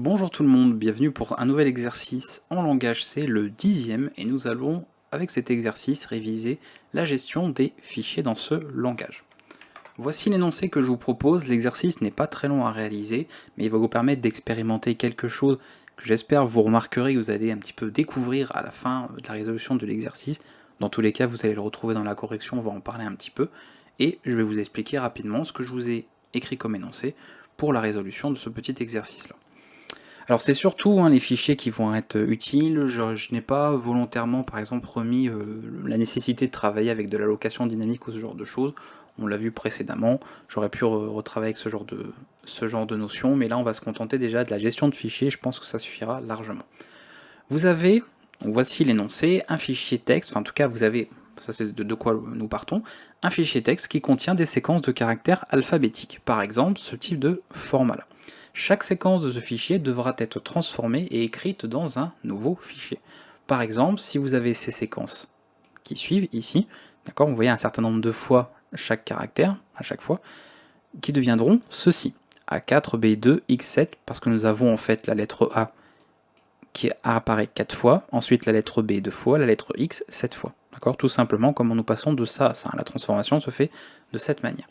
Bonjour tout le monde, bienvenue pour un nouvel exercice en langage C, le 10e, et nous allons, avec cet exercice, réviser la gestion des fichiers dans ce langage. Voici l'énoncé que je vous propose. L'exercice n'est pas très long à réaliser, mais il va vous permettre d'expérimenter quelque chose que j'espère vous remarquerez que vous allez un petit peu découvrir à la fin de la résolution de l'exercice. Dans tous les cas, vous allez le retrouver dans la correction, on va en parler un petit peu, et je vais vous expliquer rapidement ce que je vous ai écrit comme énoncé pour la résolution de ce petit exercice-là. Alors c'est surtout les fichiers qui vont être utiles. Je n'ai pas volontairement par exemple remis la nécessité de travailler avec de l'allocation dynamique ou ce genre de choses. On l'a vu précédemment, j'aurais pu retravailler avec ce genre de notions, mais là on va se contenter déjà de la gestion de fichiers, je pense que ça suffira largement. Vous avez, voici l'énoncé, un fichier texte, enfin en tout cas vous avez, ça c'est de quoi nous partons, un fichier texte qui contient des séquences de caractères alphabétiques, par exemple ce type de format-là. Chaque séquence de ce fichier devra être transformée et écrite dans un nouveau fichier. Par exemple, si vous avez ces séquences qui suivent ici, d'accord, vous voyez un certain nombre de fois chaque caractère, à chaque fois, qui deviendront ceci. A4, B2, X7, parce que nous avons en fait la lettre A qui apparaît 4 fois, ensuite la lettre B 2 fois, la lettre X 7 fois. D'accord, tout simplement, comment nous passons de ça à ça. La transformation se fait de cette manière.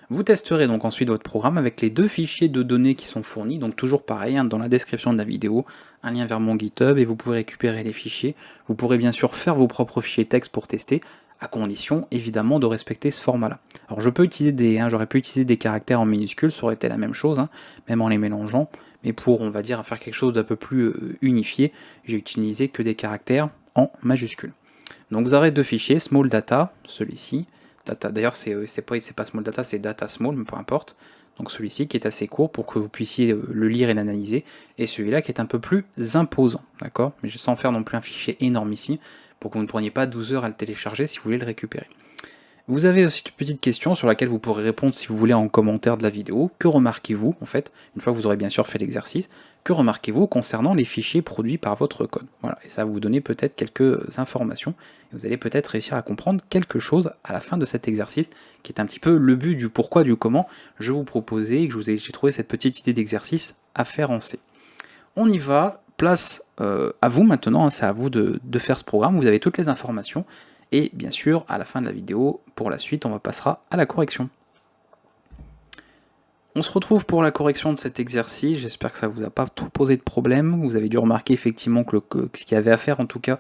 Vous testerez donc ensuite votre programme avec les deux fichiers de données qui sont fournis, donc toujours pareil, dans la description de la vidéo, un lien vers mon GitHub et vous pourrez récupérer les fichiers. Vous pourrez bien sûr faire vos propres fichiers texte pour tester, à condition évidemment de respecter ce format-là. Alors je peux utiliser j'aurais pu utiliser des caractères en minuscules, ça aurait été la même chose, même en les mélangeant, mais pour on va dire faire quelque chose d'un peu plus unifié, j'ai utilisé que des caractères en majuscules. Donc vous aurez deux fichiers, small data, celui-ci, data, d'ailleurs c'est pas small data, c'est data small, mais peu importe. Donc celui-ci qui est assez court pour que vous puissiez le lire et l'analyser, et celui-là qui est un peu plus imposant, d'accord, mais sans faire non plus un fichier énorme ici, pour que vous ne preniez pas 12 heures à le télécharger si vous voulez le récupérer. Vous avez aussi une petite question sur laquelle vous pourrez répondre si vous voulez en commentaire de la vidéo. Que remarquez-vous, en fait, une fois que vous aurez bien sûr fait l'exercice, que remarquez-vous concernant les fichiers produits par votre code? Voilà, et ça va vous donner peut-être quelques informations, et vous allez peut-être réussir à comprendre quelque chose à la fin de cet exercice, qui est un petit peu le but du pourquoi, du comment je vous proposais, et que j'ai trouvé cette petite idée d'exercice à faire en C. On y va, place à vous maintenant, c'est à vous de faire ce programme, vous avez toutes les informations, et bien sûr, à la fin de la vidéo, pour la suite, on passera à la correction. On se retrouve pour la correction de cet exercice, j'espère que ça ne vous a pas trop posé de problème, vous avez dû remarquer effectivement que ce qu'il y avait à faire en tout cas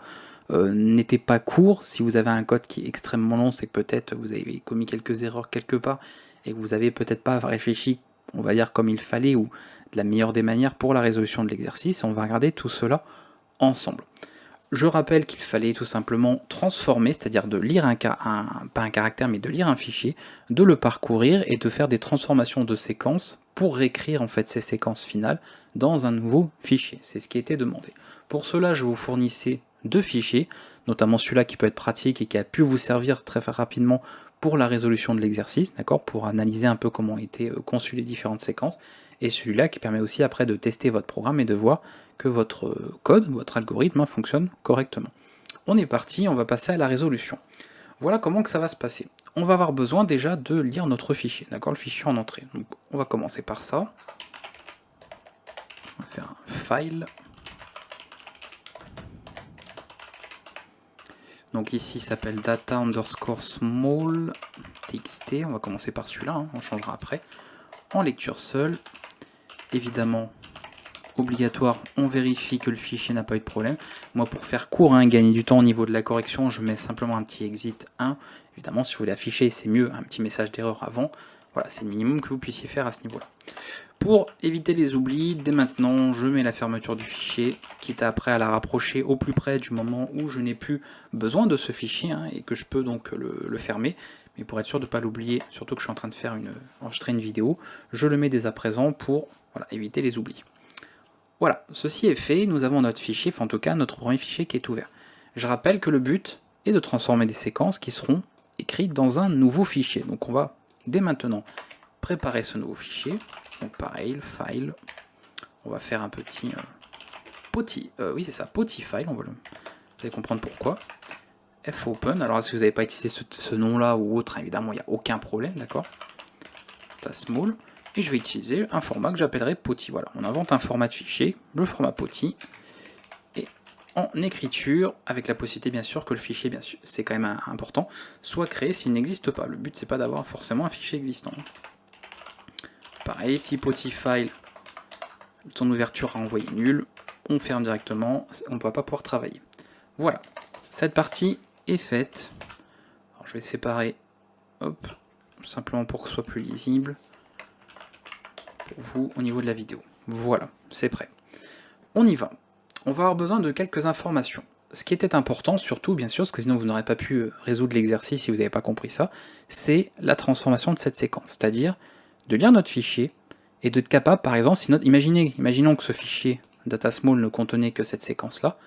n'était pas court. Si vous avez un code qui est extrêmement long, c'est que peut-être vous avez commis quelques erreurs quelque part, et que vous n'avez peut-être pas réfléchi, on va dire comme il fallait, ou de la meilleure des manières pour la résolution de l'exercice, et on va regarder tout cela ensemble. Je rappelle qu'il fallait tout simplement transformer, c'est-à-dire de lire pas un caractère, mais de lire un fichier, de le parcourir et de faire des transformations de séquences pour réécrire en fait ces séquences finales dans un nouveau fichier. C'est ce qui a été demandé. Pour cela, je vous fournissais deux fichiers, notamment celui-là qui peut être pratique et qui a pu vous servir très rapidement pour la résolution de l'exercice, d'accord, pour analyser un peu comment étaient conçues les différentes séquences, et celui-là qui permet aussi après de tester votre programme et de voir que votre code, votre algorithme fonctionne correctement. On est parti, on va passer à la résolution. Voilà comment que ça va se passer. On va avoir besoin déjà de lire notre fichier, d'accord, le fichier en entrée. Donc, on va commencer par ça. On va faire un file. Donc ici il s'appelle data underscore small txt, on va commencer par celui-là, on changera après. En lecture seule, évidemment obligatoire, on vérifie que le fichier n'a pas eu de problème. Moi pour faire court, gagner du temps au niveau de la correction, je mets simplement un petit exit 1. Évidemment si vous voulez afficher, c'est mieux, un petit message d'erreur avant. Voilà, c'est le minimum que vous puissiez faire à ce niveau-là. Pour éviter les oublis, dès maintenant, je mets la fermeture du fichier, quitte après à la rapprocher au plus près du moment où je n'ai plus besoin de ce fichier, et que je peux donc le fermer. Mais pour être sûr de ne pas l'oublier, surtout que je suis en train de enregistrer une vidéo, je le mets dès à présent pour éviter les oublis. Voilà, ceci est fait, nous avons notre fichier, enfin en tout cas notre premier fichier qui est ouvert. Je rappelle que le but est de transformer des séquences qui seront écrites dans un nouveau fichier. Donc on va dès maintenant préparer ce nouveau fichier. Donc pareil, le file, on va faire un petit oui c'est ça, POTI file, vous allez comprendre pourquoi. fopen, alors si vous n'avez pas utilisé ce nom là ou autre, évidemment il n'y a aucun problème, d'accord. Small, et je vais utiliser un format que j'appellerai POTI. Voilà, on invente un format de fichier, le format POTI, et en écriture, avec la possibilité bien sûr que le fichier, bien sûr, c'est quand même important, soit créé s'il n'existe pas. Le but c'est pas d'avoir forcément un fichier existant. Pareil, si POTI file, ton ouverture a envoyé nul, on ferme directement, on ne va pas pouvoir travailler. Voilà, cette partie est faite. Alors, je vais séparer, hop, simplement pour que ce soit plus lisible pour vous au niveau de la vidéo. Voilà, c'est prêt. On y va. On va avoir besoin de quelques informations. Ce qui était important, surtout, bien sûr, parce que sinon vous n'aurez pas pu résoudre l'exercice si vous n'avez pas compris ça, c'est la transformation de cette séquence. C'est-à-dire de lire notre fichier et d'être capable, par exemple, si imaginons que ce fichier datasmall ne contenait que cette séquence-là,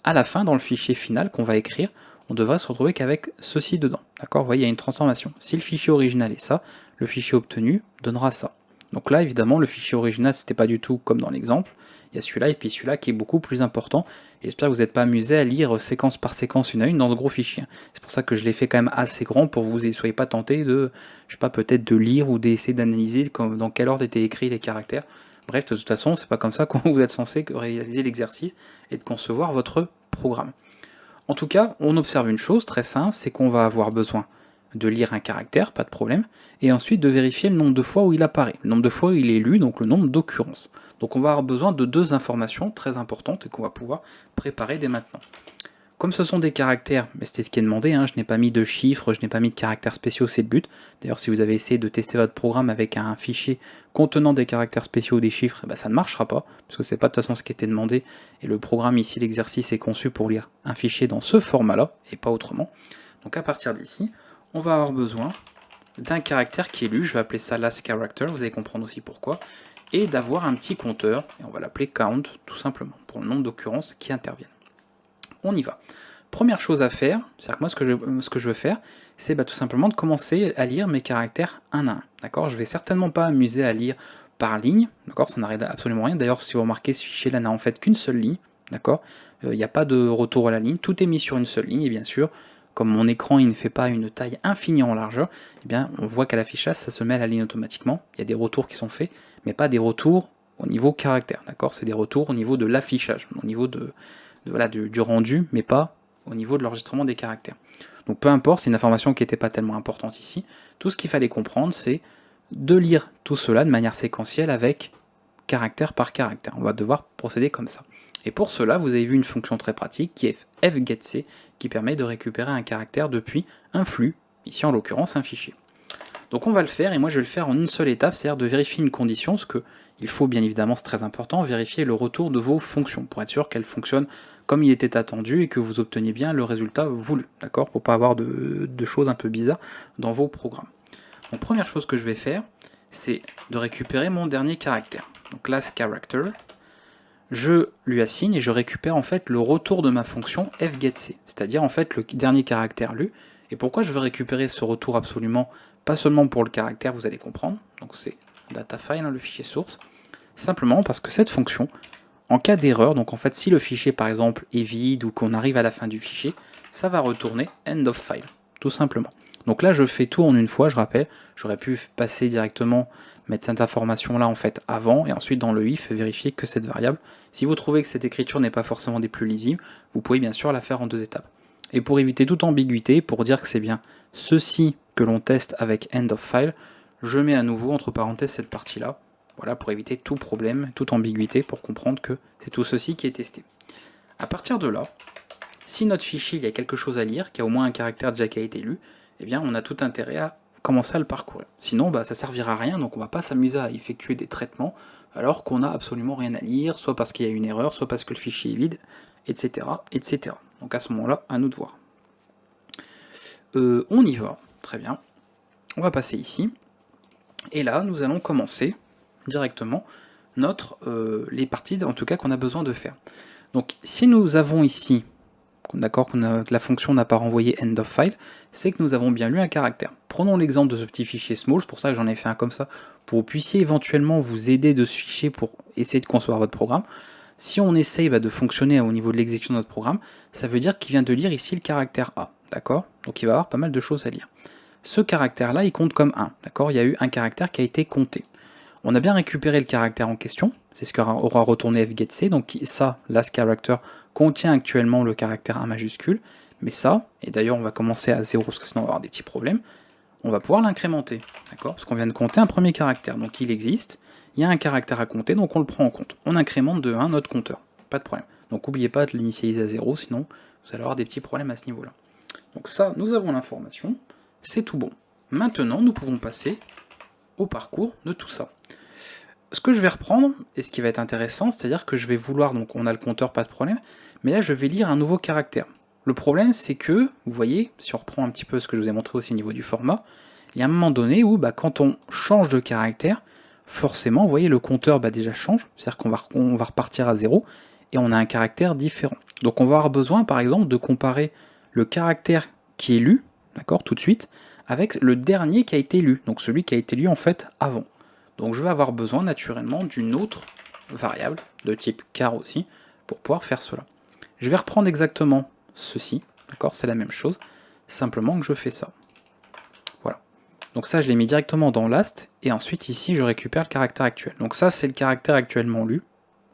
à la fin, dans le fichier final qu'on va écrire, on devrait se retrouver qu'avec ceci dedans. D'accord? Vous voyez, il y a une transformation. Si le fichier original est ça, le fichier obtenu donnera ça. Donc là, évidemment, le fichier original, c'était pas du tout comme dans l'exemple. Il y a celui-là et puis celui-là qui est beaucoup plus important. Et j'espère que vous n'êtes pas amusé à lire séquence par séquence une à une dans ce gros fichier. C'est pour ça que je l'ai fait quand même assez grand pour que vous ne soyez pas tentés de, je sais pas, peut-être de lire ou d'essayer d'analyser dans quel ordre étaient écrits les caractères. Bref, de toute façon, c'est pas comme ça que vous êtes censé réaliser l'exercice et de concevoir votre programme. En tout cas, on observe une chose très simple, c'est qu'on va avoir besoin de lire un caractère, pas de problème, et ensuite de vérifier le nombre de fois où il apparaît, le nombre de fois où il est lu, donc le nombre d'occurrences. Donc on va avoir besoin de deux informations très importantes et qu'on va pouvoir préparer dès maintenant. Comme ce sont des caractères, mais c'était ce qui est demandé, hein, je n'ai pas mis de chiffres, je n'ai pas mis de caractères spéciaux, c'est le but. D'ailleurs, si vous avez essayé de tester votre programme avec un fichier contenant des caractères spéciaux ou des chiffres, eh ben, ça ne marchera pas, parce que c'est pas de toute façon ce qui était demandé, et le programme ici, l'exercice est conçu pour lire un fichier dans ce format-là, et pas autrement. Donc à partir d'ici, on va avoir besoin d'un caractère qui est lu, je vais appeler ça last character, vous allez comprendre aussi pourquoi, et d'avoir un petit compteur, et on va l'appeler count, tout simplement, pour le nombre d'occurrences qui interviennent. On y va. Première chose à faire, c'est-à-dire que moi ce que je veux faire, c'est tout simplement de commencer à lire mes caractères un à un. D'accord? Je vais certainement pas m'amuser à lire par ligne, d'accord? Ça n'arrive absolument rien. D'ailleurs, si vous remarquez, ce fichier-là n'a en fait qu'une seule ligne, d'accord? Il n'y a pas de retour à la ligne, tout est mis sur une seule ligne, et bien sûr, comme mon écran il ne fait pas une taille infinie en largeur, eh bien on voit qu'à l'affichage ça se met à la ligne automatiquement. Il y a des retours qui sont faits, mais pas des retours au niveau caractère, d'accord? C'est des retours au niveau de l'affichage, au niveau voilà, du rendu, mais pas au niveau de l'enregistrement des caractères. Donc peu importe, c'est une information qui n'était pas tellement importante ici. Tout ce qu'il fallait comprendre, c'est de lire tout cela de manière séquentielle avec caractère par caractère. On va devoir procéder comme ça. Et pour cela, vous avez vu une fonction très pratique qui est fgetC, qui permet de récupérer un caractère depuis un flux, ici en l'occurrence un fichier. Donc on va le faire, et moi je vais le faire en une seule étape, c'est-à-dire de vérifier une condition, parce qu'il faut bien évidemment, c'est très important, vérifier le retour de vos fonctions, pour être sûr qu'elles fonctionnent comme il était attendu et que vous obteniez bien le résultat voulu, d'accord? Pour pas avoir de choses un peu bizarres dans vos programmes. Donc première chose que je vais faire, c'est de récupérer mon dernier caractère. Donc last character, je lui assigne et je récupère en fait le retour de ma fonction fgetC, c'est-à-dire en fait le dernier caractère lu. Et pourquoi je veux récupérer ce retour absolument, pas seulement pour le caractère, vous allez comprendre, donc c'est datafile, le fichier source, simplement parce que cette fonction, en cas d'erreur, donc en fait si le fichier par exemple est vide ou qu'on arrive à la fin du fichier, ça va retourner end of file, tout simplement. Donc là je fais tout en une fois, je rappelle, j'aurais pu passer directement, mettre cette information là en fait avant, et ensuite dans le if vérifier que cette variable, si vous trouvez que cette écriture n'est pas forcément des plus lisibles, vous pouvez bien sûr la faire en deux étapes. Et pour éviter toute ambiguïté, pour dire que c'est bien ceci que l'on teste avec end of file, je mets à nouveau entre parenthèses cette partie-là, voilà, pour éviter tout problème, toute ambiguïté, pour comprendre que c'est tout ceci qui est testé. À partir de là, si notre fichier il y a quelque chose à lire, qui a au moins un caractère déjà qui a été lu, eh bien on a tout intérêt à commencer à le parcourir. Sinon, ça servira à rien, donc on va pas s'amuser à effectuer des traitements, alors qu'on n'a absolument rien à lire, soit parce qu'il y a une erreur, soit parce que le fichier est vide, etc. etc. Donc à ce moment-là, à nous de voir. On y va, très bien. On va passer ici, et là, nous allons commencer directement les parties en tout cas qu'on a besoin de faire. Donc si nous avons ici, d'accord, que la fonction n'a pas renvoyé end of file, c'est que nous avons bien lu un caractère. Prenons l'exemple de ce petit fichier small, c'est pour ça que j'en ai fait un comme ça, pour que vous puissiez éventuellement vous aider de ce fichier pour essayer de concevoir votre programme. Si on essaye de fonctionner au niveau de l'exécution de notre programme, ça veut dire qu'il vient de lire ici le caractère A, d'accord? Donc il va y avoir pas mal de choses à lire. Ce caractère-là, il compte comme 1, d'accord? Il y a eu un caractère qui a été compté. On a bien récupéré le caractère en question, c'est ce qu'aura retourné fgetC, donc ça, lastCharacter, contient actuellement le caractère A majuscule, mais ça, et d'ailleurs on va commencer à 0 parce que sinon on va avoir des petits problèmes, on va pouvoir l'incrémenter, d'accord? Parce qu'on vient de compter un premier caractère, donc il existe, il y a un caractère à compter, donc on le prend en compte. On incrémente de 1 notre compteur, pas de problème. Donc n'oubliez pas de l'initialiser à 0, sinon vous allez avoir des petits problèmes à ce niveau-là. Donc ça, nous avons l'information, c'est tout bon. Maintenant, nous pouvons passer au parcours de tout ça. Ce que je vais reprendre, et ce qui va être intéressant, c'est-à-dire que je vais vouloir, donc on a le compteur, pas de problème, mais là je vais lire un nouveau caractère. Le problème c'est que, vous voyez, si on reprend un petit peu ce que je vous ai montré aussi au niveau du format, il y a un moment donné où quand on change de caractère, forcément, vous voyez, le compteur déjà change, c'est-à-dire qu'on va repartir à 0, et on a un caractère différent. Donc on va avoir besoin, par exemple, de comparer le caractère qui est lu, d'accord, tout de suite, avec le dernier qui a été lu, donc celui qui a été lu en fait avant. Donc je vais avoir besoin naturellement d'une autre variable, de type char aussi, pour pouvoir faire cela. Je vais reprendre exactement ceci, d'accord, c'est la même chose, simplement que je fais ça. Voilà. Donc ça je l'ai mis directement dans last, et ensuite ici je récupère le caractère actuel. Donc ça c'est le caractère actuellement lu,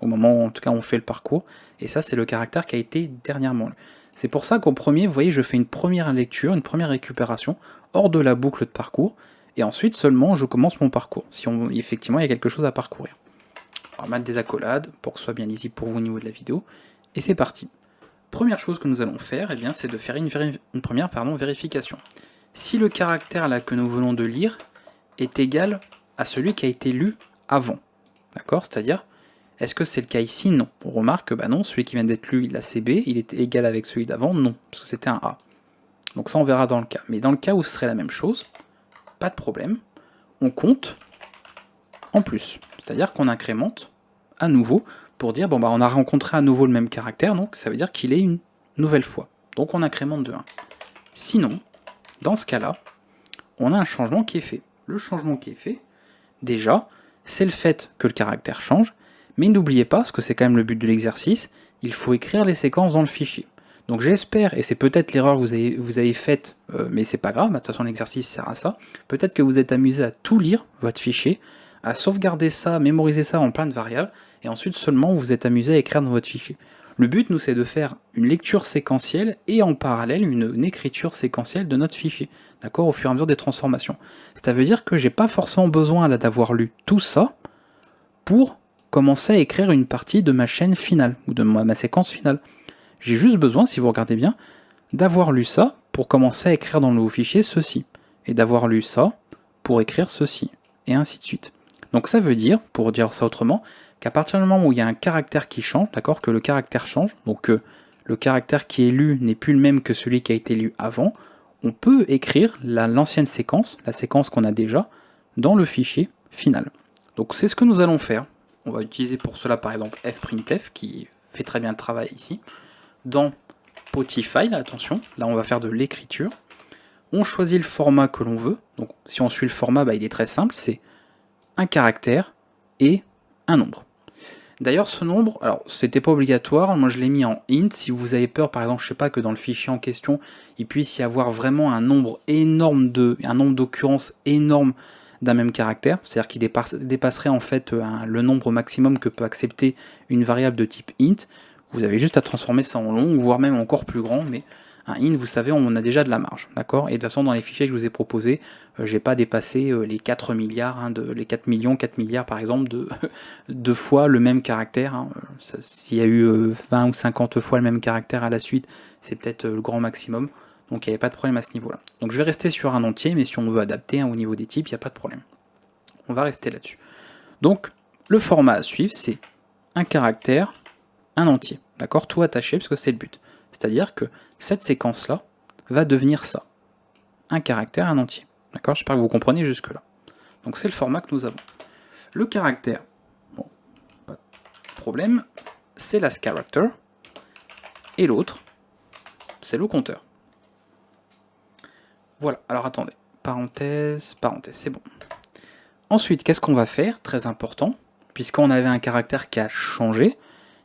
au moment où en tout cas on fait le parcours, et ça c'est le caractère qui a été dernièrement lu. C'est pour ça qu'au premier, vous voyez, je fais une première lecture, une première récupération, hors de la boucle de parcours, et ensuite seulement je commence mon parcours, si effectivement il y a quelque chose à parcourir. On va mettre des accolades, pour que ce soit bien lisible pour vous au niveau de la vidéo, et c'est parti. Première chose que nous allons faire, c'est de faire une première vérification. Si le caractère là que nous venons de lire est égal à celui qui a été lu avant, d'accord, c'est-à-dire, est-ce que c'est le cas ici? Non. On remarque que non, celui qui vient d'être lu, il a CB, il était égal avec celui d'avant? Non, parce que c'était un A. Donc ça on verra dans le cas. Mais dans le cas où ce serait la même chose, pas de problème, on compte en plus. C'est-à-dire qu'on incrémente à nouveau pour dire, bon on a rencontré à nouveau le même caractère, donc ça veut dire qu'il est une nouvelle fois. Donc on incrémente de 1. Sinon, dans ce cas-là, on a un changement qui est fait. Le changement qui est fait, déjà, c'est le fait que le caractère change, mais n'oubliez pas, parce que c'est quand même le but de l'exercice, il faut écrire les séquences dans le fichier. Donc j'espère, et c'est peut-être l'erreur que vous avez faite, mais c'est pas grave, de toute façon l'exercice sert à ça, peut-être que vous êtes amusé à tout lire, votre fichier, à sauvegarder ça, mémoriser ça en plein de variables, et ensuite seulement vous êtes amusé à écrire dans votre fichier. Le but, nous, c'est de faire une lecture séquentielle et en parallèle une écriture séquentielle de notre fichier, d'accord, au fur et à mesure des transformations. Ça veut dire que j'ai pas forcément besoin là d'avoir lu tout ça pour commencer à écrire une partie de ma chaîne finale, ou de ma séquence finale. J'ai juste besoin, si vous regardez bien, d'avoir lu ça pour commencer à écrire dans le nouveau fichier ceci, et d'avoir lu ça pour écrire ceci, et ainsi de suite. Donc ça veut dire, pour dire ça autrement, qu'à partir du moment où il y a un caractère qui change, d'accord, que le caractère change, donc que le caractère qui est lu n'est plus le même que celui qui a été lu avant, on peut écrire l'ancienne séquence, la séquence qu'on a déjà, dans le fichier final. Donc c'est ce que nous allons faire. On va utiliser pour cela par exemple fprintf, qui fait très bien le travail ici. Dans POTIFile, attention, là on va faire de l'écriture. On choisit le format que l'on veut. Donc si on suit le format, il est très simple, c'est un caractère et un nombre. D'ailleurs ce nombre, alors c'était pas obligatoire, moi je l'ai mis en int. Si vous avez peur par exemple, je sais pas, que dans le fichier en question, il puisse y avoir vraiment un nombre énorme un nombre d'occurrences énorme d'un même caractère, c'est-à-dire qu'il dépasserait en fait le nombre maximum que peut accepter une variable de type int, vous avez juste à transformer ça en long, voire même encore plus grand, mais un int, vous savez, on a déjà de la marge, d'accord? Et de toute façon, dans les fichiers que je vous ai proposés, j'ai pas dépassé les 4 milliards, les 4 millions, 4 milliards par exemple, de fois le même caractère. S'il y a eu 20 ou 50 fois le même caractère à la suite, c'est peut-être le grand maximum. Donc il n'y avait pas de problème à ce niveau-là. Donc je vais rester sur un entier, mais si on veut adapter au niveau des types, il n'y a pas de problème. On va rester là-dessus. Donc le format à suivre, c'est un caractère, un entier. D'accord? Tout attaché, parce que c'est le but. C'est-à-dire que cette séquence-là va devenir ça. Un caractère, un entier. D'accord? J'espère que vous comprenez jusque-là. Donc c'est le format que nous avons. Le caractère, bon, pas de problème, c'est lastCharacter. Et l'autre, c'est le compteur. Voilà, alors attendez, parenthèse, parenthèse, c'est bon. Ensuite, qu'est-ce qu'on va faire? Très important, puisqu'on avait un caractère qui a changé,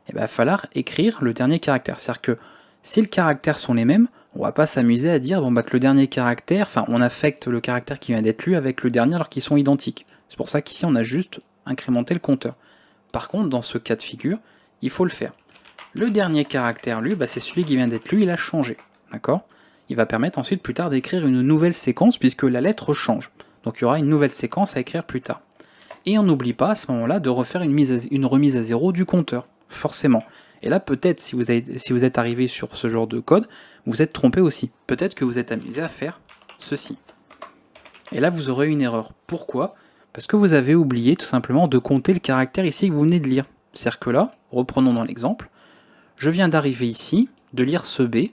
il va falloir écrire le dernier caractère. C'est-à-dire que si les caractères sont les mêmes, on va pas s'amuser à dire que le dernier caractère, on affecte le caractère qui vient d'être lu avec le dernier alors qu'ils sont identiques. C'est pour ça qu'ici on a juste incrémenter le compteur. Par contre, dans ce cas de figure, il faut le faire. Le dernier caractère lu, c'est celui qui vient d'être lu, il a changé. D'accord? Il va permettre ensuite plus tard d'écrire une nouvelle séquence puisque la lettre change. Donc il y aura une nouvelle séquence à écrire plus tard. Et on n'oublie pas à ce moment-là de refaire une remise à zéro du compteur, forcément. Et là, peut-être, si vous êtes arrivé sur ce genre de code, vous êtes trompé aussi. Peut-être que vous êtes amusé à faire ceci. Et là, vous aurez une erreur. Pourquoi? Parce que vous avez oublié tout simplement de compter le caractère ici que vous venez de lire. C'est-à-dire que là, reprenons dans l'exemple, je viens d'arriver ici, de lire ce B,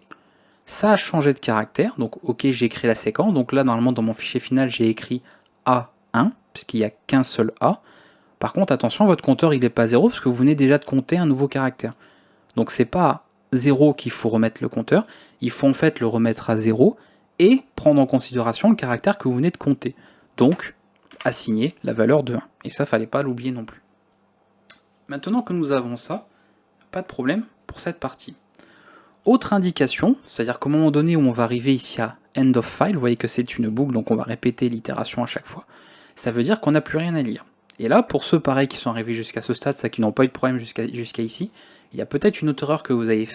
ça a changé de caractère, donc ok, j'ai écrit la séquence, donc là, normalement, dans mon fichier final, j'ai écrit A1, puisqu'il n'y a qu'un seul A. Par contre, attention, votre compteur, il n'est pas 0, parce que vous venez déjà de compter un nouveau caractère. Donc c'est pas à 0 qu'il faut remettre le compteur, il faut en fait le remettre à 0, et prendre en considération le caractère que vous venez de compter. Donc, assigner la valeur de 1. Et ça, fallait pas l'oublier non plus. Maintenant que nous avons ça, pas de problème pour cette partie. Autre indication, c'est-à-dire qu'au moment donné où on va arriver ici à end of file, vous voyez que c'est une boucle, donc on va répéter l'itération à chaque fois, ça veut dire qu'on n'a plus rien à lire. Et là, pour ceux pareils qui sont arrivés jusqu'à ce stade, c'est qui n'ont pas eu de problème jusqu'à ici, il y a peut-être une autre erreur que vous avez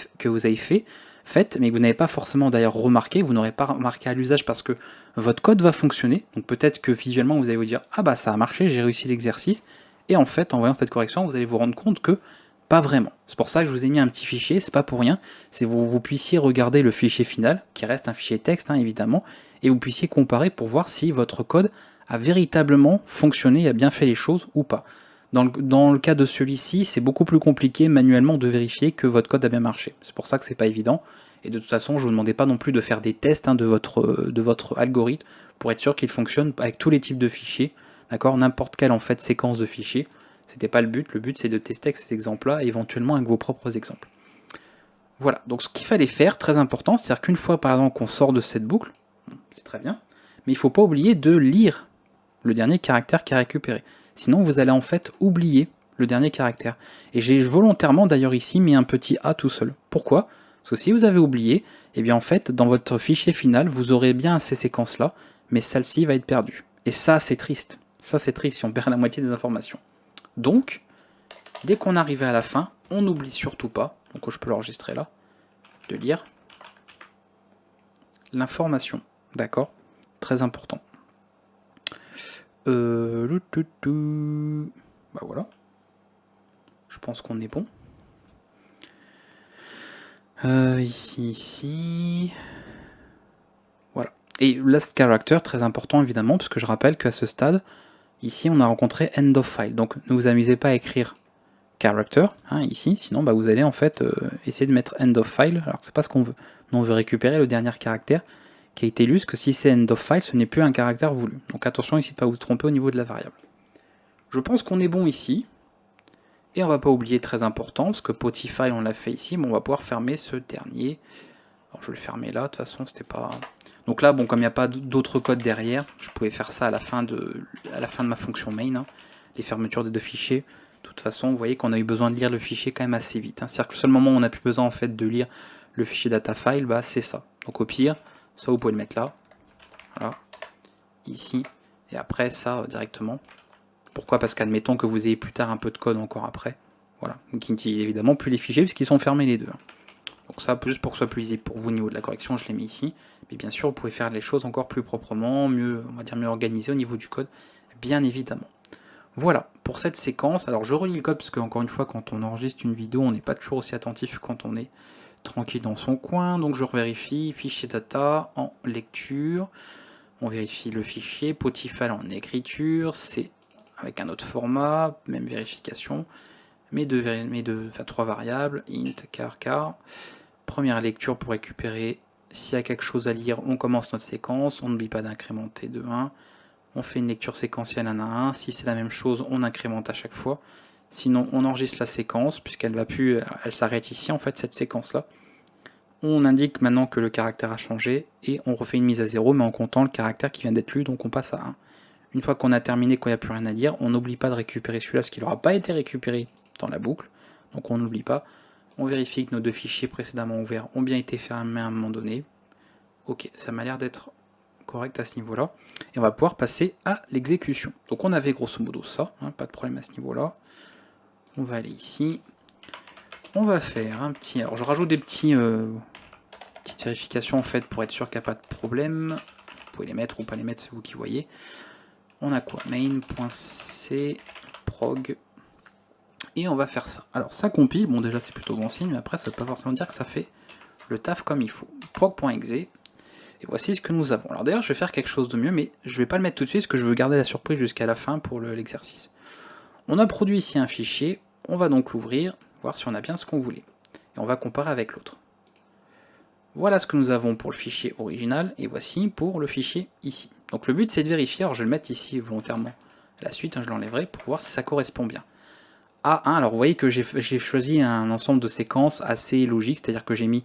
faite, mais que vous n'avez pas forcément d'ailleurs remarqué, vous n'aurez pas remarqué à l'usage parce que votre code va fonctionner, donc peut-être que visuellement vous allez vous dire « Ah bah ça a marché, j'ai réussi l'exercice », et en fait, en voyant cette correction, vous allez vous rendre compte que pas vraiment. C'est pour ça que je vous ai mis un petit fichier, c'est pas pour rien, c'est que vous puissiez regarder le fichier final, qui reste un fichier texte évidemment, et vous puissiez comparer pour voir si votre code a véritablement fonctionné et a bien fait les choses ou pas. Dans le cas de celui-ci, c'est beaucoup plus compliqué manuellement de vérifier que votre code a bien marché. C'est pour ça que c'est pas évident, et de toute façon, je vous demandais pas non plus de faire des tests de votre algorithme pour être sûr qu'il fonctionne avec tous les types de fichiers, d'accord, n'importe quelle en fait séquence de fichiers. C'était pas le but c'est de tester avec ces exemples-là et éventuellement avec vos propres exemples. Voilà, donc ce qu'il fallait faire, très important, c'est-à-dire qu'une fois par exemple qu'on sort de cette boucle, c'est très bien, mais il ne faut pas oublier de lire le dernier caractère qui est récupéré. Sinon vous allez en fait oublier le dernier caractère. Et j'ai volontairement d'ailleurs ici mis un petit A tout seul. Pourquoi? Parce que si vous avez oublié, eh bien en fait dans votre fichier final vous aurez bien ces séquences-là, mais celle-ci va être perdue. Et ça c'est triste. Ça c'est triste si on perd la moitié des informations. Donc, dès qu'on arrive à la fin, on n'oublie surtout pas, donc je peux l'enregistrer là, de lire l'information. D'accord? Très important. Bah voilà. Je pense qu'on est bon. Ici. Voilà. Et last character, très important évidemment, parce que je rappelle qu'à ce stade, ici on a rencontré end of file. Donc ne vous amusez pas à écrire character ici, sinon vous allez en fait essayer de mettre end of file, alors c'est pas ce qu'on veut. Nous on veut récupérer le dernier caractère qui a été lu, parce que si c'est end of file, ce n'est plus un caractère voulu. Donc attention ici de ne pas vous tromper au niveau de la variable. Je pense qu'on est bon ici, et on va pas oublier très important, parce que potifile on l'a fait ici, mais on va pouvoir fermer ce dernier. Alors je vais le fermer là, de toute façon c'était pas... Donc là, bon, comme il n'y a pas d'autre code derrière, je pouvais faire ça à la fin de ma fonction main, les fermetures des deux fichiers. De toute façon, vous voyez qu'on a eu besoin de lire le fichier quand même assez vite. C'est-à-dire que le seul moment où on n'a plus besoin en fait de lire le fichier datafile, c'est ça. Donc au pire, ça vous pouvez le mettre là, voilà, ici, et après ça directement. Pourquoi? Parce qu'admettons que vous ayez plus tard un peu de code encore après, voilà, qui n'utilise évidemment plus les fichiers puisqu'ils sont fermés les deux. Donc ça, juste pour que ce soit plus lisible pour vous au niveau de la correction, je l'ai mis ici. Mais bien sûr, vous pouvez faire les choses encore plus proprement, mieux, on va dire mieux organisé au niveau du code, bien évidemment. Voilà, pour cette séquence, alors je relis le code parce que encore une fois, quand on enregistre une vidéo, on n'est pas toujours aussi attentif quand on est tranquille dans son coin. Donc je vérifie, fichier data en lecture, on vérifie le fichier, potifile en écriture, c'est avec un autre format, même vérification, trois variables, int, char. Première lecture pour récupérer, s'il y a quelque chose à lire, on commence notre séquence, on n'oublie pas d'incrémenter de 1. On fait une lecture séquentielle 1 à 1, si c'est la même chose, on incrémente à chaque fois. Sinon, on enregistre la séquence, puisqu'elle va plus, elle s'arrête ici, en fait, cette séquence-là. On indique maintenant que le caractère a changé, et on refait une mise à 0, mais en comptant le caractère qui vient d'être lu, donc on passe à 1. Une fois qu'on a terminé, quand il n'y a plus rien à lire, on n'oublie pas de récupérer celui-là, parce qu'il n'aura pas été récupéré dans la boucle, donc on n'oublie pas. On vérifie que nos deux fichiers précédemment ouverts ont bien été fermés à un moment donné. Ok, ça m'a l'air d'être correct à ce niveau-là. Et on va pouvoir passer à l'exécution. Donc on avait grosso modo ça, hein, pas de problème à ce niveau-là. On va aller ici. On va faire un petit... Alors je rajoute des petites vérifications en fait pour être sûr qu'il n'y a pas de problème. Vous pouvez les mettre ou pas les mettre, c'est vous qui voyez. On a quoi? Main.c prog. Et on va faire ça. Alors ça compile, bon déjà c'est plutôt bon signe, mais après ça ne veut pas forcément dire que ça fait le taf comme il faut. Prog.exe. Et voici ce que nous avons. Alors d'ailleurs je vais faire quelque chose de mieux, mais je ne vais pas le mettre tout de suite parce que je veux garder la surprise jusqu'à la fin pour l'exercice. On a produit ici un fichier, on va donc l'ouvrir, voir si on a bien ce qu'on voulait. Et on va comparer avec l'autre. Voilà ce que nous avons pour le fichier original, et voici pour le fichier ici. Donc le but c'est de vérifier, alors je vais le mettre ici volontairement à la suite, hein, je l'enlèverai pour voir si ça correspond bien. A1, alors vous voyez que j'ai choisi un ensemble de séquences assez logiques, c'est-à-dire que j'ai mis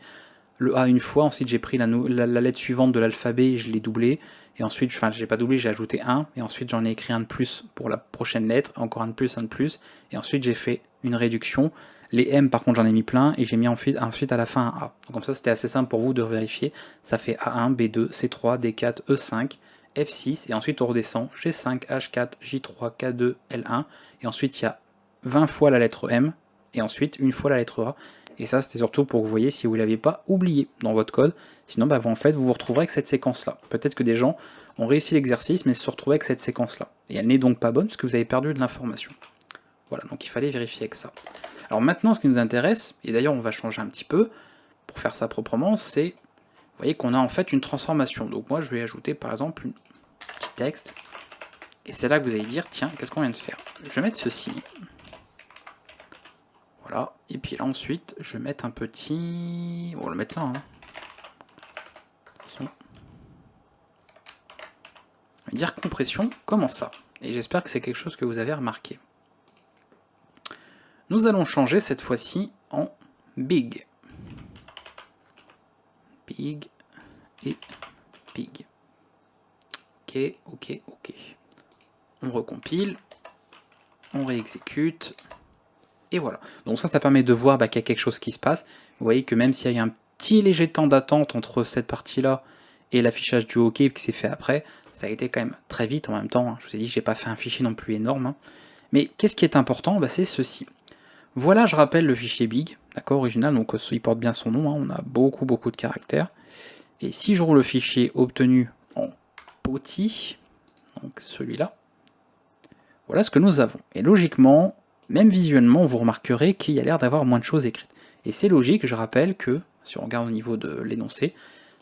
le A une fois, ensuite j'ai pris la lettre suivante de l'alphabet, je l'ai doublé, et ensuite, enfin j'ai pas doublé, j'ai ajouté 1, et ensuite j'en ai écrit un de plus pour la prochaine lettre, encore un de plus, et ensuite j'ai fait une réduction. Les M par contre j'en ai mis plein, et j'ai mis ensuite à la fin un A. Donc, comme ça c'était assez simple pour vous de vérifier, ça fait A1, B2, C3, D4, E5, F6, et ensuite on redescend, G5, H4, J3, K2, L1, et ensuite il y a 20 fois la lettre M, et ensuite une fois la lettre A. Et ça, c'était surtout pour que vous voyez si vous ne l'aviez pas oublié dans votre code. Sinon, bah, en fait, vous vous retrouverez avec cette séquence-là. Peut-être que des gens ont réussi l'exercice, mais se sont retrouvés avec cette séquence-là. Et elle n'est donc pas bonne, parce que vous avez perdu de l'information. Voilà, donc il fallait vérifier avec ça. Alors maintenant, ce qui nous intéresse, et d'ailleurs on va changer un petit peu, pour faire ça proprement, c'est, vous voyez qu'on a en fait une transformation. Donc moi, je vais ajouter par exemple un petit texte. Et c'est là que vous allez dire, tiens, qu'est-ce qu'on vient de faire? Je vais mettre ceci. Voilà, et puis là ensuite, je vais mettre un petit... On va le mettre là, hein. On va dire compression, comment ça? Et j'espère que c'est quelque chose que vous avez remarqué. Nous allons changer cette fois-ci en big. Big et big. Ok. On recompile, on réexécute. Et voilà. Donc ça permet de voir qu'il y a quelque chose qui se passe. Vous voyez que même s'il y a eu un petit léger temps d'attente entre cette partie-là et l'affichage du OK qui s'est fait après, ça a été quand même très vite en même temps. Hein. Je vous ai dit que je n'ai pas fait un fichier non plus énorme. Hein. Mais qu'est-ce qui est important? C'est ceci. Voilà, je rappelle le fichier big, d'accord, original, donc il porte bien son nom, hein. On a beaucoup de caractères. Et si je roule le fichier obtenu en POTI, donc celui-là, voilà ce que nous avons. Et logiquement, même visuellement, vous remarquerez qu'il y a l'air d'avoir moins de choses écrites. Et c'est logique, je rappelle que, si on regarde au niveau de l'énoncé,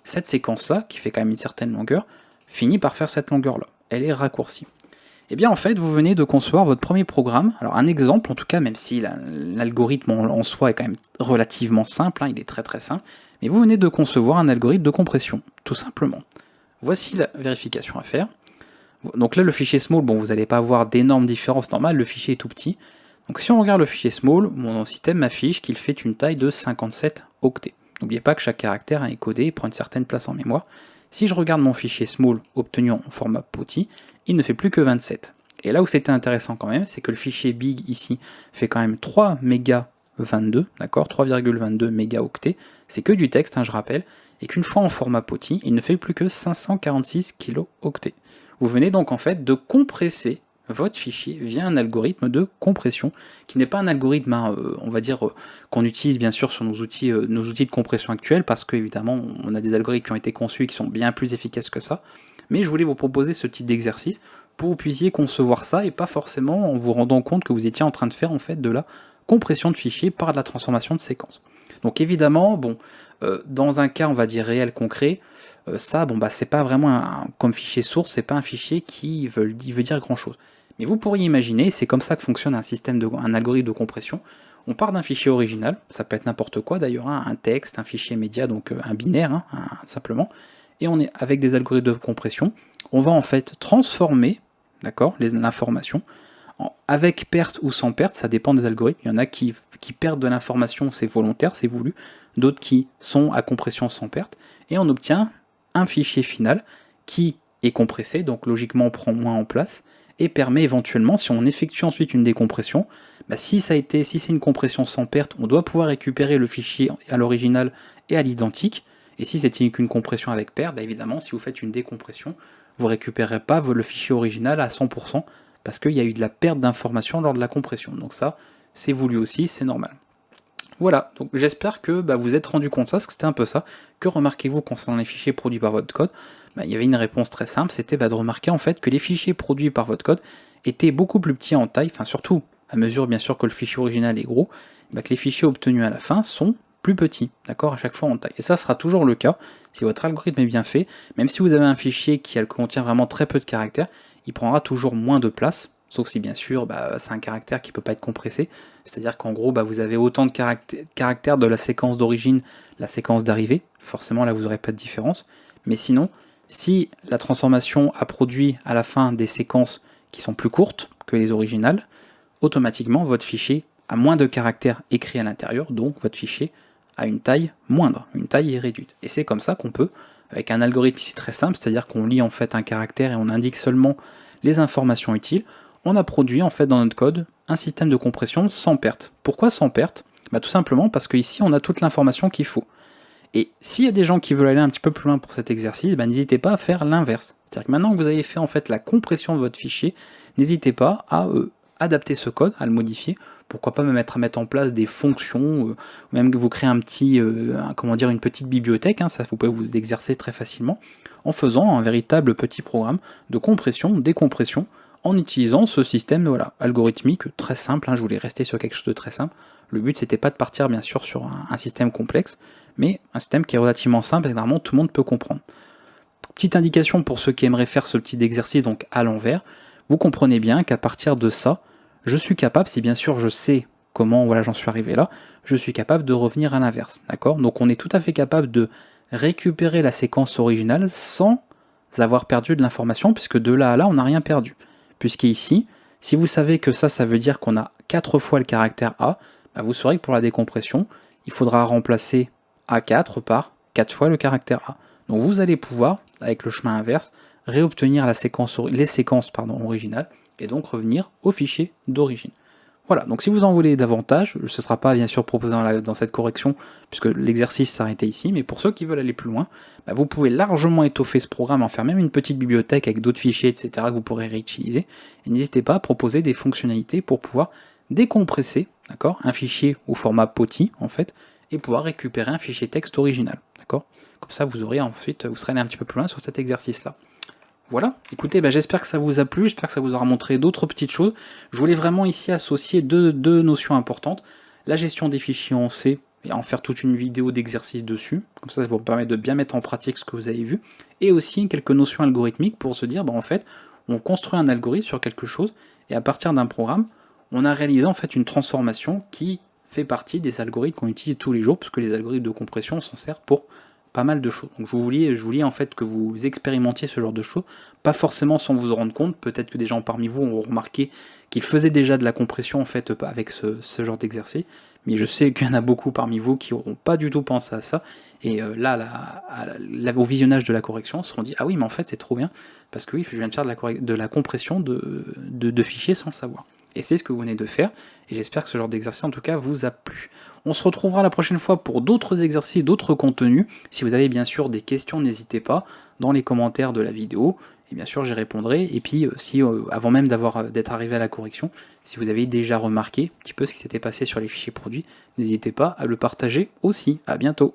cette séquence-là, qui fait quand même une certaine longueur, finit par faire cette longueur-là. Elle est raccourcie. Et bien en fait, vous venez de concevoir votre premier programme. Alors un exemple, en tout cas, même si l'algorithme en soi est quand même relativement simple, hein, il est très simple, mais vous venez de concevoir un algorithme de compression, tout simplement. Voici la vérification à faire. Donc là, le fichier small, bon, vous n'allez pas avoir d'énormes différences normales, le fichier est tout petit. Donc si on regarde le fichier small, mon système m'affiche qu'il fait une taille de 57 octets. N'oubliez pas que chaque caractère est codé et prend une certaine place en mémoire. Si je regarde mon fichier small obtenu en format POTI, il ne fait plus que 27. Et là où c'était intéressant quand même, c'est que le fichier big ici fait quand même 3 mégas 22, d'accord, 3,22 mégaoctets, c'est que du texte, hein, je rappelle, et qu'une fois en format POTI, il ne fait plus que 546 kilooctets. Vous venez donc en fait de compresser votre fichier via un algorithme de compression, qui n'est pas un algorithme, hein, on va dire, qu'on utilise bien sûr sur nos outils de compression actuels, parce qu'évidemment, on a des algorithmes qui ont été conçus et qui sont bien plus efficaces que ça, mais je voulais vous proposer ce type d'exercice pour que vous puissiez concevoir ça, et pas forcément en vous rendant compte que vous étiez en train de faire en fait de la compression de fichiers par de la transformation de séquences. Donc évidemment, bon, dans un cas on va dire réel concret, ça, bon, c'est pas vraiment comme fichier source, c'est pas un fichier qui veut dire grand chose. Mais vous pourriez imaginer, c'est comme ça que fonctionne un algorithme de compression. On part d'un fichier original, ça peut être n'importe quoi d'ailleurs, hein, un texte, un fichier média, donc un binaire, hein, simplement, et on est avec des algorithmes de compression, on va en fait transformer, d'accord, l'information, avec perte ou sans perte, ça dépend des algorithmes. Il y en a qui perdent de l'information, c'est volontaire, c'est voulu, d'autres qui sont à compression sans perte, et on obtient un fichier final qui est compressé, donc logiquement on prend moins en place, et permet éventuellement, si on effectue ensuite une décompression, si c'est une compression sans perte, on doit pouvoir récupérer le fichier à l'original et à l'identique, Et si c'était qu'une compression avec perte, bah évidemment, si vous faites une décompression, vous ne récupérez pas le fichier original à 100%, parce qu'il y a eu de la perte d'informations lors de la compression. Donc ça, c'est voulu aussi, c'est normal. Voilà, donc j'espère que vous êtes rendu compte de ça, parce que c'était un peu ça. Que remarquez-vous concernant les fichiers produits par votre code? Il y avait une réponse très simple, c'était de remarquer en fait que les fichiers produits par votre code étaient beaucoup plus petits en taille, enfin surtout à mesure bien sûr que le fichier original est gros, que les fichiers obtenus à la fin sont plus petits, d'accord, à chaque fois en taille. Et ça sera toujours le cas si votre algorithme est bien fait, même si vous avez un fichier qui contient vraiment très peu de caractères, il prendra toujours moins de place, sauf si bien sûr c'est un caractère qui ne peut pas être compressé, c'est-à-dire qu'en gros vous avez autant de caractères de la séquence d'origine, la séquence d'arrivée, forcément là vous n'aurez pas de différence, mais sinon, si la transformation a produit à la fin des séquences qui sont plus courtes que les originales, automatiquement votre fichier a moins de caractères écrits à l'intérieur, donc votre fichier a une taille moindre, une taille est réduite. Et c'est comme ça qu'on peut, avec un algorithme ici très simple, c'est-à-dire qu'on lit en fait un caractère et on indique seulement les informations utiles, on a produit en fait dans notre code un système de compression sans perte. Pourquoi sans perte? Tout simplement parce qu'ici on a toute l'information qu'il faut. Et s'il y a des gens qui veulent aller un petit peu plus loin pour cet exercice, n'hésitez pas à faire l'inverse. C'est-à-dire que maintenant que vous avez fait en fait la compression de votre fichier, n'hésitez pas à adapter ce code, à le modifier. Pourquoi pas mettre en place des fonctions, ou même que vous créez une petite bibliothèque, ça vous pouvez vous exercer très facilement, en faisant un véritable petit programme de compression, décompression, en utilisant ce système algorithmique très simple. Je voulais rester sur quelque chose de très simple. Le but c'était pas de partir bien sûr sur un système complexe, mais un système qui est relativement simple et que normalement tout le monde peut comprendre. Petite indication pour ceux qui aimeraient faire ce petit exercice donc à l'envers, vous comprenez bien qu'à partir de ça, je suis capable, si bien sûr je sais comment j'en suis arrivé là, je suis capable de revenir à l'inverse, d'accord? Donc on est tout à fait capable de récupérer la séquence originale sans avoir perdu de l'information, puisque de là à là, on n'a rien perdu. Puisqu'ici, si vous savez que ça veut dire qu'on a 4 fois le caractère A, vous saurez que pour la décompression, il faudra remplacer A4 par 4 fois le caractère A. Donc vous allez pouvoir, avec le chemin inverse, réobtenir les séquences originales, et donc revenir au fichier d'origine. Voilà, donc si vous en voulez davantage, ce ne sera pas bien sûr proposé dans cette correction, puisque l'exercice s'arrêtait ici, mais pour ceux qui veulent aller plus loin, vous pouvez largement étoffer ce programme, en faire même une petite bibliothèque avec d'autres fichiers, etc., que vous pourrez réutiliser, et n'hésitez pas à proposer des fonctionnalités pour pouvoir décompresser un fichier au format POTI, en fait, et pouvoir récupérer un fichier texte original. Comme ça, vous serez allé un petit peu plus loin sur cet exercice-là. Voilà, écoutez, j'espère que ça vous a plu, j'espère que ça vous aura montré d'autres petites choses. Je voulais vraiment ici associer deux notions importantes, la gestion des fichiers en C, et en faire toute une vidéo d'exercice dessus, comme ça vous permet de bien mettre en pratique ce que vous avez vu, et aussi quelques notions algorithmiques pour se dire, en fait, on construit un algorithme sur quelque chose, et à partir d'un programme, on a réalisé en fait une transformation qui fait partie des algorithmes qu'on utilise tous les jours, puisque les algorithmes de compression s'en servent pour pas mal de choses. Donc je voulais en fait que vous expérimentiez ce genre de choses, pas forcément sans vous en rendre compte. Peut-être que des gens parmi vous ont remarqué qu'ils faisaient déjà de la compression en fait avec ce genre d'exercice, mais je sais qu'il y en a beaucoup parmi vous qui n'auront pas du tout pensé à ça, et au visionnage de la correction, se seront dit ah oui mais en fait c'est trop bien, parce que oui je viens de faire de la compression de fichiers sans savoir. Et c'est ce que vous venez de faire, et j'espère que ce genre d'exercice en tout cas vous a plu. On se retrouvera la prochaine fois pour d'autres exercices, d'autres contenus. Si vous avez bien sûr des questions, n'hésitez pas dans les commentaires de la vidéo, et bien sûr j'y répondrai. Et puis avant même d'être arrivé à la correction, si vous avez déjà remarqué un petit peu ce qui s'était passé sur les fichiers produits, n'hésitez pas à le partager aussi. À bientôt.